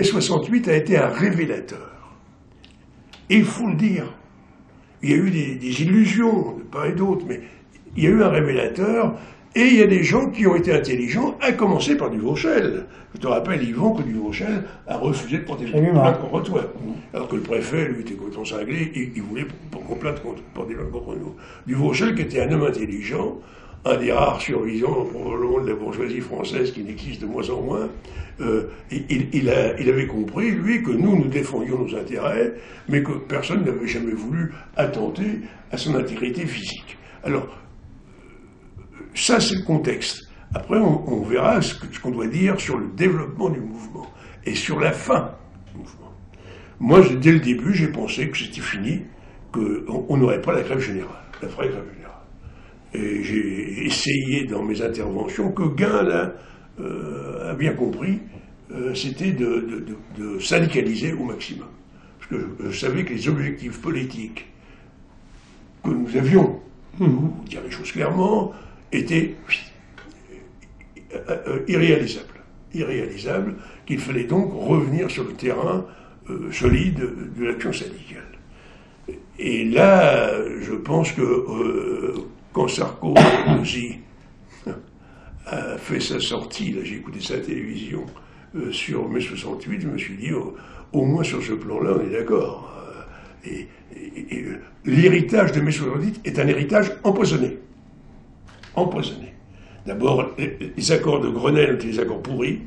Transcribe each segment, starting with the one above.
68 a été un révélateur. Et il faut le dire, il y a eu des illusions de part et d'autre, mais il y a eu un révélateur, et il y a des gens qui ont été intelligents, à commencer par Duvauchel. Je te rappelle, Yvan, que Duvauchel a refusé de porter plainte contre toi. Alors que le préfet, lui, était coton cinglé, et il voulait porter plainte contre nous. Duvauchel, qui était un homme intelligent, un des rares survivants probablement de la bourgeoisie française qui n'existe de moins en moins, il avait compris, lui, que nous défendions nos intérêts, mais que personne n'avait jamais voulu attenter à son intégrité physique. Alors, ça, c'est le contexte. Après, on verra ce qu'on doit dire sur le développement du mouvement et sur la fin du mouvement. Moi, dès le début, j'ai pensé que c'était fini, qu'on n'aurait pas la grève générale, la vraie grève générale. Et j'ai essayé dans mes interventions, que Guin, là, a bien compris, c'était de syndicaliser au maximum. Parce que je savais que les objectifs politiques que nous avions, pour dire les choses clairement, étaient irréalisables, qu'il fallait donc revenir sur le terrain solide de l'action syndicale. Et là, je pense que quand Sarkozy a fait sa sortie, là j'ai écouté sa télévision sur mai 68, je me suis dit, au moins sur ce plan-là, on est d'accord. Et l'héritage de mai 68 est un héritage empoisonné. Empoisonné. D'abord, les accords de Grenelle étaient des accords pourris,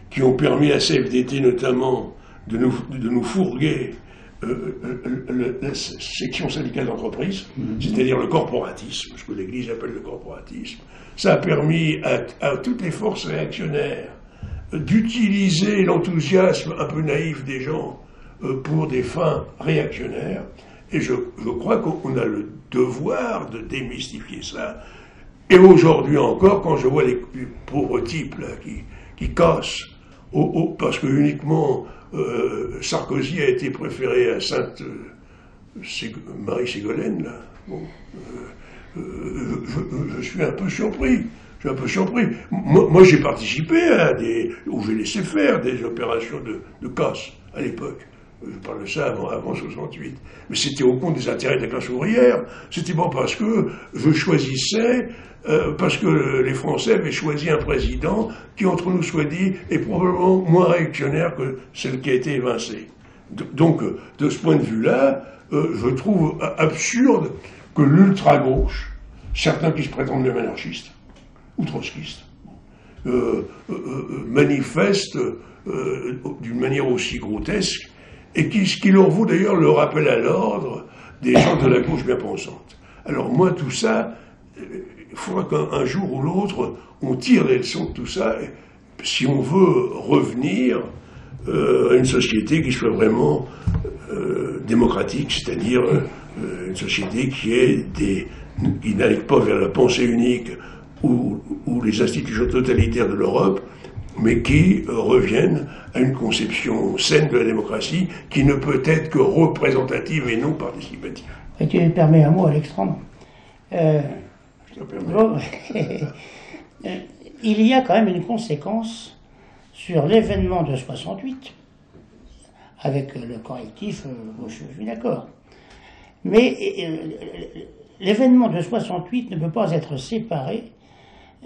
qui ont permis à CFDT notamment de nous fourguer la section syndicale d'entreprise, c'est-à-dire le corporatisme, ce que l'Église appelle le corporatisme. Ça a permis à toutes les forces réactionnaires d'utiliser l'enthousiasme un peu naïf des gens pour des fins réactionnaires. Et je crois qu'on a le devoir de démystifier ça. Et aujourd'hui encore, quand je vois les pauvres types là, qui cassent, parce que uniquement Sarkozy a été préféré à Marie-Ségolène, là. Bon, je suis un peu surpris. Moi j'ai participé où j'ai laissé faire des opérations de casse à l'époque. Je parle de ça avant 68. Mais c'était au compte des intérêts de la classe ouvrière. C'était pas parce que je choisissais, parce que les Français avaient choisi un président qui, entre nous soit dit, est probablement moins réactionnaire que celle qui a été évincée. Donc, de ce point de vue-là, je trouve absurde que l'ultra-gauche, certains qui se prétendent même anarchistes, ou trotskistes, manifestent d'une manière aussi grotesque, et qui leur vaut d'ailleurs le rappel à l'ordre des gens de la gauche bien pensante. Alors moi, tout ça, il faudra qu'un jour ou l'autre, on tire les leçons de tout ça, si on veut revenir à une société qui soit vraiment démocratique, c'est-à-dire une société qui n'aille pas vers la pensée unique ou les institutions totalitaires de l'Europe, mais qui reviennent à une conception saine de la démocratie qui ne peut être que représentative et non participative. Et tu me permets un mot, Alexandre. Je te permets. Il y a quand même une conséquence sur l'événement de 68, avec le correctif, je suis d'accord. Mais l'événement de 68 ne peut pas être séparé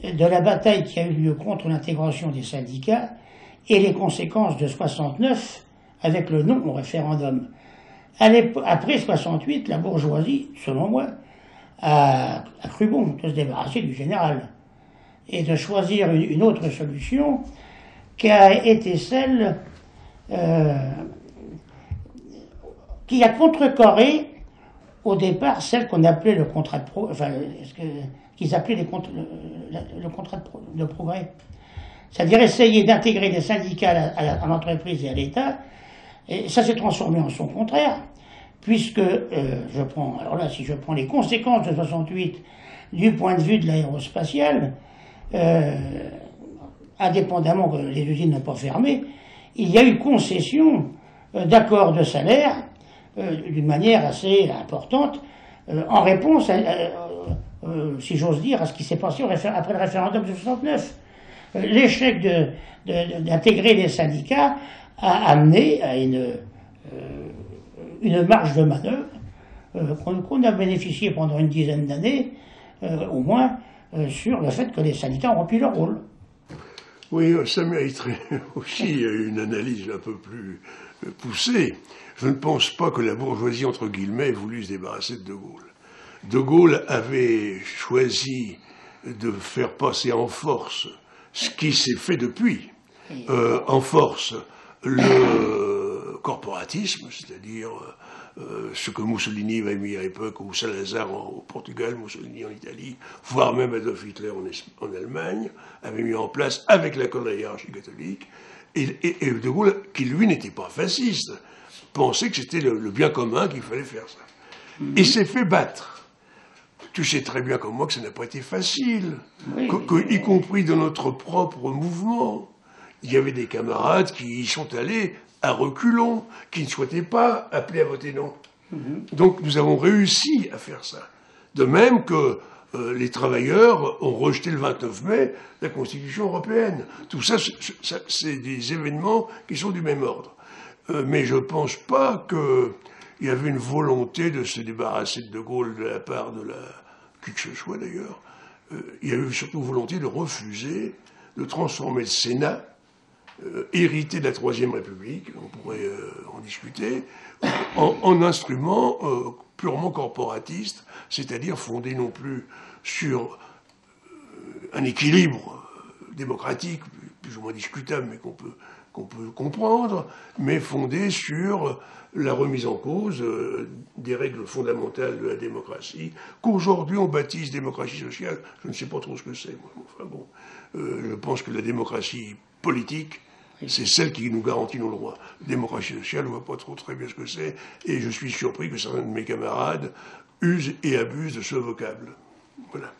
de la bataille qui a eu lieu contre l'intégration des syndicats et les conséquences de 69 avec le non au référendum. Après 68, la bourgeoisie, selon moi, a cru bon de se débarrasser du général et de choisir une autre solution qui a été celle qui a contrecarré au départ celle qu'on appelait le contrat de qu'ils appelaient le contrat de progrès. C'est-à-dire essayer d'intégrer des syndicats à l'entreprise et à l'État, et ça s'est transformé en son contraire, puisque, si je prends les conséquences de 68 du point de vue de l'aérospatiale, indépendamment que les usines n'ont pas fermé, il y a eu concession d'accords de salaire d'une manière assez importante, en réponse si j'ose dire, à ce qui s'est passé après le référendum de 69. L'échec d'intégrer les syndicats a amené à une marge de manœuvre qu'on a bénéficié pendant une dizaine d'années, au moins, sur le fait que les syndicats ont rempli leur rôle. Oui, ça mériterait aussi une analyse un peu plus poussée. Je ne pense pas que la bourgeoisie, entre guillemets, ait voulu se débarrasser de De Gaulle. De Gaulle avait choisi de faire passer en force ce qui s'est fait depuis, en force le corporatisme, c'est-à-dire ce que Mussolini avait mis à l'époque, ou Salazar au Portugal, Mussolini en Italie, voire même Adolf Hitler en Allemagne, avait mis en place avec l'accord de la hiérarchie catholique, et De Gaulle, qui lui n'était pas fasciste, pensait que c'était le bien commun qu'il fallait faire ça. Et s'est fait battre. Tu sais très bien comme moi que ça n'a pas été facile, y compris dans notre propre mouvement. Il y avait des camarades qui y sont allés à reculons, qui ne souhaitaient pas appeler à voter non. Donc nous avons réussi à faire ça. De même que les travailleurs ont rejeté le 29 mai la Constitution européenne. Tout ça, c'est des événements qui sont du même ordre. Mais je ne pense pas qu'il y avait une volonté de se débarrasser de De Gaulle de la part de qui que ce soit d'ailleurs. Il y a eu surtout volonté de refuser de transformer le Sénat, hérité de la Troisième République, on pourrait en discuter, en instrument purement corporatiste, c'est-à-dire fondé non plus sur un équilibre démocratique, plus ou moins discutable, mais qu'on peut comprendre, mais fondé sur la remise en cause des règles fondamentales de la démocratie, qu'aujourd'hui on baptise démocratie sociale. Je ne sais pas trop ce que c'est, moi. Enfin bon, je pense que la démocratie politique, c'est celle qui nous garantit nos droits. La démocratie sociale, on ne voit pas trop très bien ce que c'est, et je suis surpris que certains de mes camarades usent et abusent de ce vocable. Voilà.